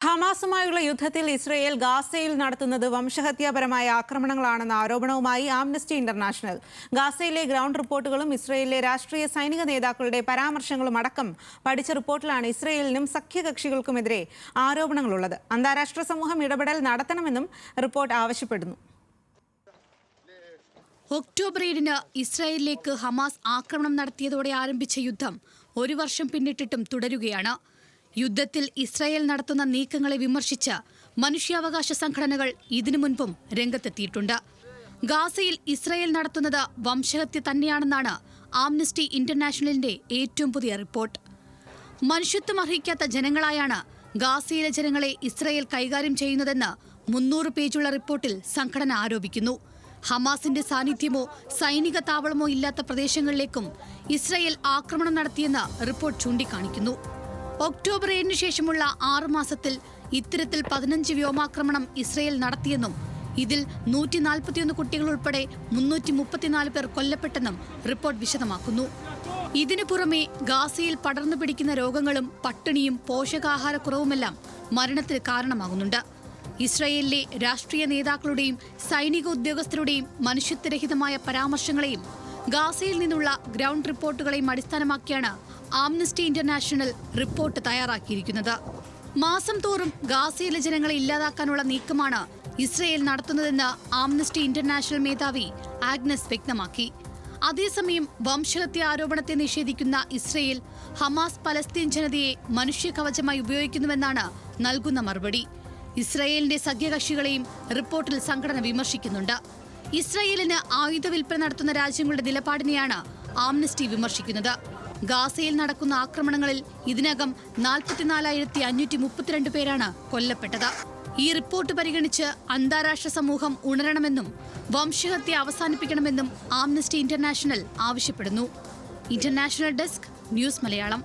ഹമാസുമായുള്ള യുദ്ധത്തിൽ ഇസ്രയേൽ ഗാസയിൽ നടത്തുന്നത് വംശഹത്യാപരമായ ആക്രമണങ്ങളാണെന്ന ആരോപണവുമായി ആംനസ്റ്റി ഇന്റർനാഷണൽ. ഗാസയിലെ ഗ്രൗണ്ട് റിപ്പോർട്ടുകളും ഇസ്രയേലിലെ രാഷ്ട്രീയ സൈനിക നേതാക്കളുടെ പരാമർശങ്ങളും അടക്കം പഠിച്ച റിപ്പോർട്ടിലാണ് ഇസ്രയേലിനും സഖ്യകക്ഷികൾക്കുമെതിരെ ആരോപണങ്ങളുള്ളത്. അന്താരാഷ്ട്ര സമൂഹം ഇടപെടൽ നടത്തണമെന്നും റിപ്പോർട്ട് ആവശ്യപ്പെടുന്നു. ഒക്ടോബർ 7-ന് ഇസ്രായേലിലേക്ക് ഹമാസ് ആക്രമണം നടത്തിയതോടെ ആരംഭിച്ച യുദ്ധം 1 വർഷം പിന്നിട്ടിട്ടും തുടരുകയാണ്. യുദ്ധത്തിൽ ഇസ്രായേൽ നടത്തുന്ന നീക്കങ്ങളെ വിമർശിച്ച് മനുഷ്യാവകാശ സംഘടനകൾ ഇതിനു മുൻപും രംഗത്തെത്തിയിട്ടുണ്ട്. ഗാസയിൽ ഇസ്രായേൽ നടത്തുന്നത് വംശഹത്യ തന്നെയാണെന്നാണ് ആംനസ്റ്റി ഇന്റർനാഷണലിന്റെ ഏറ്റവും പുതിയ റിപ്പോർട്ട്. മനുഷ്യത്വം അർഹിക്കാത്ത ജനങ്ങളായാണ് ഗാസയിലെ ജനങ്ങളെ ഇസ്രായേൽ കൈകാര്യം ചെയ്യുന്നതെന്ന് 300 പേജുള്ള റിപ്പോർട്ടിൽ സംഘടന ആരോപിക്കുന്നു. ഹമാസിന്റെ സാന്നിധ്യമോ സൈനിക താവളമോ ഇല്ലാത്ത പ്രദേശങ്ങളിലേക്കും ഇസ്രായേൽ ആക്രമണം നടത്തിയെന്ന് റിപ്പോർട്ട് ചൂണ്ടിക്കാണിക്കുന്നു. ഒക്ടോബർ 7-ന് ശേഷമുള്ള 6 മാസത്തിൽ ഇത്തരത്തിൽ 15 വ്യോമാക്രമണം ഇസ്രായേൽ നടത്തിയെന്നും ഇതിൽ 141 കുട്ടികൾ ഉൾപ്പെടെ 334 പേർ കൊല്ലപ്പെട്ടെന്നും റിപ്പോർട്ട് വിശദമാക്കുന്നു. ഇതിനു പുറമെ ഗാസയിൽ പടർന്നു പിടിക്കുന്ന രോഗങ്ങളും പട്ടിണിയും പോഷകാഹാരക്കുറവുമെല്ലാം മരണത്തിന് കാരണമാകുന്നുണ്ട്. ഇസ്രായേലിലെ രാഷ്ട്രീയ നേതാക്കളുടെയും സൈനിക ഉദ്യോഗസ്ഥരുടെയും മനുഷ്യത്വരഹിതമായ പരാമർശങ്ങളെയും ഗാസയിൽ നിന്നുള്ള ഗ്രൗണ്ട് റിപ്പോർട്ടുകളെയും അടിസ്ഥാനമാക്കിയാണ് ആംനസ്റ്റി ഇന്റർനാഷണൽ റിപ്പോർട്ട് തയ്യാറാക്കിയിരിക്കുന്നത്. മാസം തോറും ഗാസയിലെ ജനങ്ങളെ ഇല്ലാതാക്കാനുള്ള നീക്കമാണ് ഇസ്രായേൽ നടത്തുന്നതെന്ന് ആംനസ്റ്റി ഇന്റർനാഷണൽ മേധാവി ആഗ്നസ് വ്യക്തമാക്കി. അതേസമയം വംശഹത്യ ആരോപണത്തെ നിഷേധിക്കുന്ന ഇസ്രായേൽ ഹമാസ് പലസ്തീൻ ജനതയെ മനുഷ്യകവചമായി ഉപയോഗിക്കുന്നുവെന്നാണ് നൽകുന്ന മറുപടി. ഇസ്രായേലിന്റെ സഖ്യകക്ഷികളെയും റിപ്പോർട്ടിൽ സംഘടന വിമർശിക്കുന്നുണ്ട്. ഇസ്രായേലിന് ആയുധ വിൽപ്പന നടത്തുന്ന രാജ്യങ്ങളുടെ നിലപാടിനെയാണ് ആംനസ്റ്റി വിമർശിക്കുന്നത്. ഗാസയിൽ നടക്കുന്ന ആക്രമണങ്ങളിൽ ഇതിനകം 44,532 പേരാണ് കൊല്ലപ്പെട്ടത്. ഈ റിപ്പോർട്ട് പരിഗണിച്ച് അന്താരാഷ്ട്ര സമൂഹം ഉണരണമെന്നും വംശഹത്യ അവസാനിപ്പിക്കണമെന്നും ആംനസ്റ്റി ഇന്റർനാഷണൽ ആവശ്യപ്പെടുന്നു. International desk, news Malayalam.